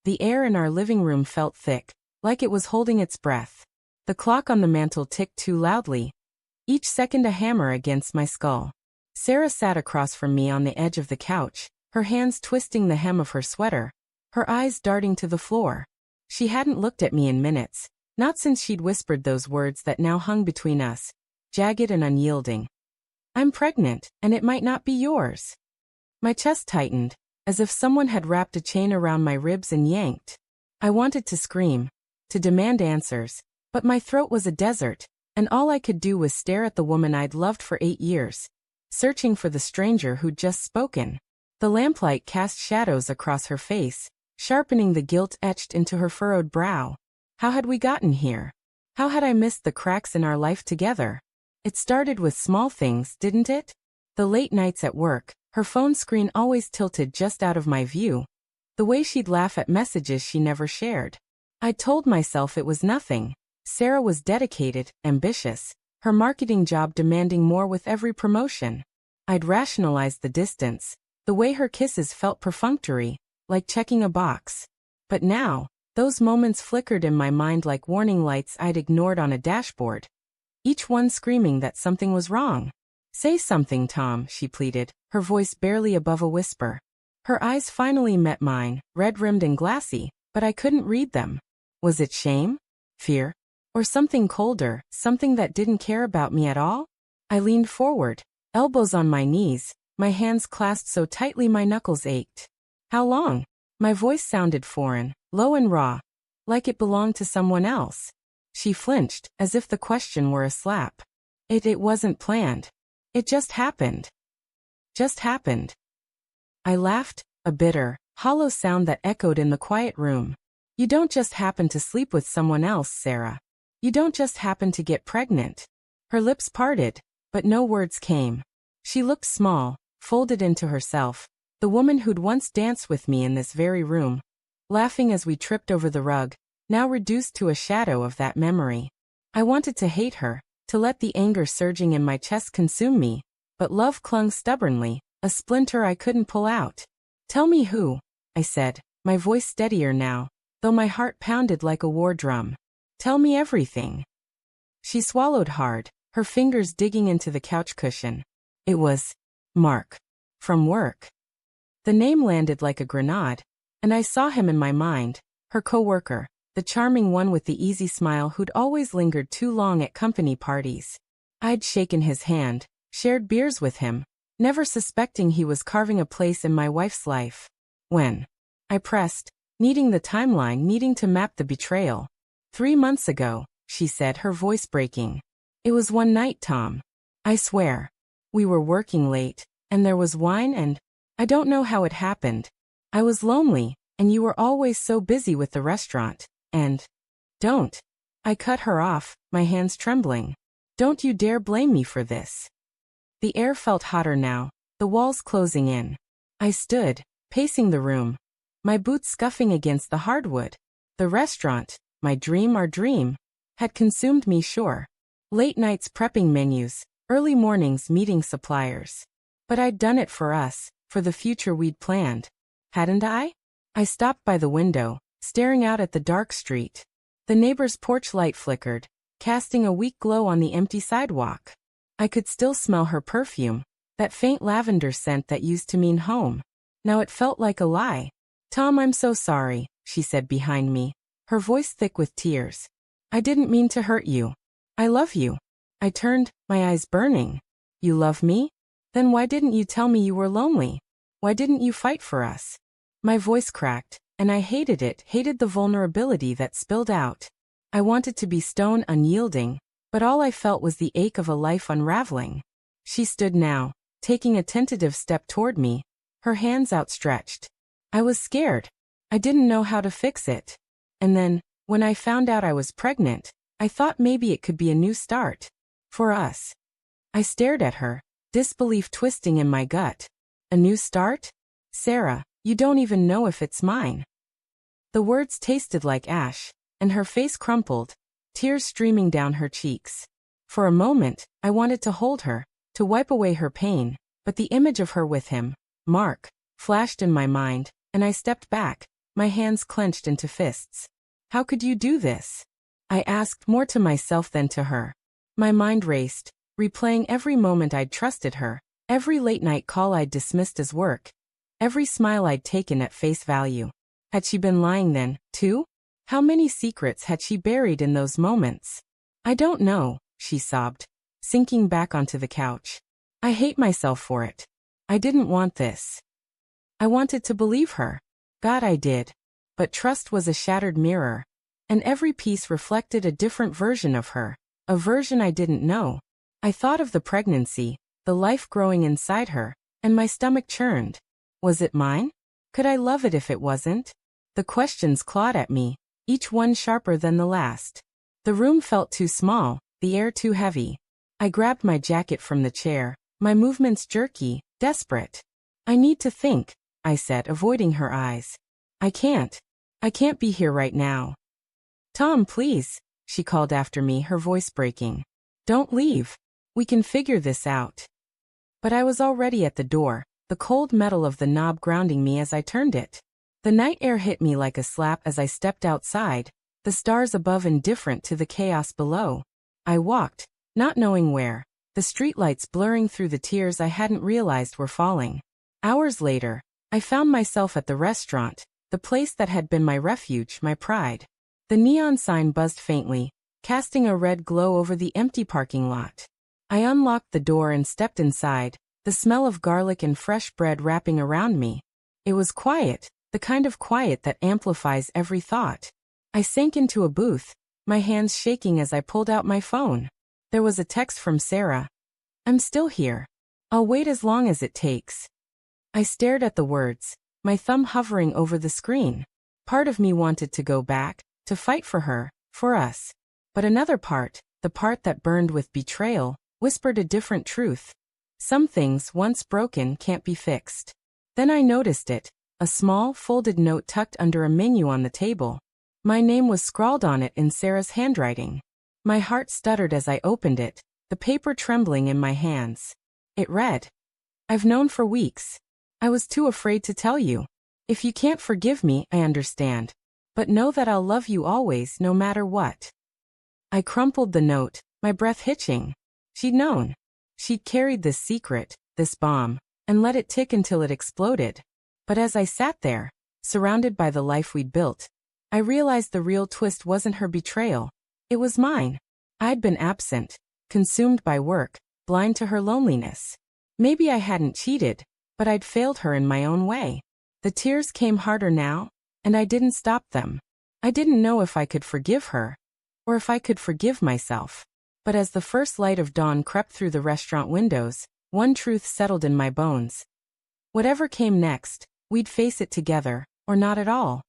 The air in our living room felt thick, like it was holding its breath. The clock on the mantel ticked too loudly, each second a hammer against my skull. Sarah sat across from me on the edge of the couch, her hands twisting the hem of her sweater, her eyes darting to the floor. She hadn't looked at me in minutes, not since she'd whispered those words that now hung between us, jagged and unyielding. "I'm pregnant, and it might not be yours." My chest tightened, as if someone had wrapped a chain around my ribs and yanked. I wanted to scream, to demand answers, but my throat was a desert, and all I could do was stare at the woman I'd loved for 8 years, searching for the stranger who'd just spoken. The lamplight cast shadows across her face, sharpening the guilt etched into her furrowed brow. How had we gotten here? How had I missed the cracks in our life together? It started with small things, didn't it? The late nights at work, her phone screen always tilted just out of my view, the way she'd laugh at messages she never shared. I told myself it was nothing. Sarah was dedicated, ambitious, her marketing job demanding more with every promotion. I'd rationalized the distance, the way her kisses felt perfunctory, like checking a box. But now, those moments flickered in my mind like warning lights I'd ignored on a dashboard, each one screaming that something was wrong. "Say something, Tom," she pleaded, her voice barely above a whisper. Her eyes finally met mine, red-rimmed and glassy, but I couldn't read them. Was it shame? Fear? Or something colder, something that didn't care about me at all? I leaned forward, elbows on my knees, my hands clasped so tightly my knuckles ached. "How long?" My voice sounded foreign, low and raw, like it belonged to someone else. She flinched, as if the question were a slap. It wasn't planned. It just happened. Just happened. I laughed, a bitter, hollow sound that echoed in the quiet room. "You don't just happen to sleep with someone else, Sarah. You don't just happen to get pregnant." Her lips parted, but no words came. She looked small, folded into herself, the woman who'd once danced with me in this very room, laughing as we tripped over the rug, now reduced to a shadow of that memory. I wanted to hate her, to let the anger surging in my chest consume me, but love clung stubbornly, a splinter I couldn't pull out. "Tell me who," I said, my voice steadier now, though my heart pounded like a war drum. "Tell me everything." She swallowed hard, her fingers digging into the couch cushion. It was Mark. From work. The name landed like a grenade, and I saw him in my mind, her coworker, the charming one with the easy smile who'd always lingered too long at company parties. I'd shaken his hand, shared beers with him, never suspecting he was carving a place in my wife's life. "When?" I pressed, needing the timeline, needing to map the betrayal. 3 months ago," she said, her voice breaking. "It was one night, Tom. I swear. We were working late, and there was wine and I don't know how it happened. I was lonely, and you were always so busy with the restaurant, and don't." I cut her off, my hands trembling. "Don't you dare blame me for this." The air felt hotter now, the walls closing in. I stood, pacing the room, my boots scuffing against the hardwood. The restaurant, my dream, our dream, had consumed me, sure. Late nights prepping menus, early mornings meeting suppliers. But I'd done it for us, for the future we'd planned. Hadn't I? I stopped by the window, staring out at the dark street. The neighbor's porch light flickered, casting a weak glow on the empty sidewalk. I could still smell her perfume, that faint lavender scent that used to mean home. Now it felt like a lie. "Tom, I'm so sorry," she said behind me, her voice thick with tears. "I didn't mean to hurt you. I love you." I turned, my eyes burning. "You love me? Then why didn't you tell me you were lonely? Why didn't you fight for us?" My voice cracked, and I hated it, hated the vulnerability that spilled out. I wanted to be stone unyielding, but all I felt was the ache of a life unraveling. She stood now, taking a tentative step toward me, her hands outstretched. I was scared. I didn't know how to fix it. And then, when I found out I was pregnant, I thought maybe it could be a new start. For us. I stared at her, disbelief twisting in my gut. "A new start? Sarah, you don't even know if it's mine." The words tasted like ash, and her face crumpled, tears streaming down her cheeks. For a moment, I wanted to hold her, to wipe away her pain, but the image of her with him, Mark, flashed in my mind, and I stepped back, my hands clenched into fists. How could you do this? I asked, more to myself than to her. My mind raced, replaying every moment I'd trusted her, every late-night call I'd dismissed as work, every smile I'd taken at face value. Had she been lying then, too? How many secrets had she buried in those moments? I don't know, she sobbed, sinking back onto the couch. I hate myself for it. I didn't want this. I wanted to believe her. God, I did. But trust was a shattered mirror, and every piece reflected a different version of her, a version I didn't know. I thought of the pregnancy, the life growing inside her, and my stomach churned. Was it mine? Could I love it if it wasn't? The questions clawed at me, each one sharper than the last. The room felt too small, the air too heavy. I grabbed my jacket from the chair, my movements jerky, desperate. I need to think, I said, avoiding her eyes. I can't be here right now. Tom, please, she called after me, her voice breaking. Don't leave. We can figure this out. But I was already at the door, the cold metal of the knob grounding me as I turned it. The night air hit me like a slap as I stepped outside, the stars above indifferent to the chaos below. I walked, not knowing where, the streetlights blurring through the tears I hadn't realized were falling. Hours later, I found myself at the restaurant, the place that had been my refuge, my pride. The neon sign buzzed faintly, casting a red glow over the empty parking lot. I unlocked the door and stepped inside, the smell of garlic and fresh bread wrapping around me. It was quiet, the kind of quiet that amplifies every thought. I sank into a booth, my hands shaking as I pulled out my phone. There was a text from Sarah. I'm still here. I'll wait as long as it takes. I stared at the words, my thumb hovering over the screen. Part of me wanted to go back, to fight for her, for us. But another part, the part that burned with betrayal, whispered a different truth. Some things, once broken, can't be fixed. Then I noticed it, a small, folded note tucked under a menu on the table. My name was scrawled on it in Sarah's handwriting. My heart stuttered as I opened it, the paper trembling in my hands. It read, I've known for weeks. I was too afraid to tell you. If you can't forgive me, I understand. But know that I'll love you always, no matter what. I crumpled the note, my breath hitching. She'd known. She'd carried this secret, this bomb, and let it tick until it exploded. But as I sat there, surrounded by the life we'd built, I realized the real twist wasn't her betrayal. It was mine. I'd been absent, consumed by work, blind to her loneliness. Maybe I hadn't cheated, but I'd failed her in my own way. The tears came harder now, and I didn't stop them. I didn't know if I could forgive her, or if I could forgive myself. But as the first light of dawn crept through the restaurant windows, one truth settled in my bones. Whatever came next, we'd face it together, or not at all.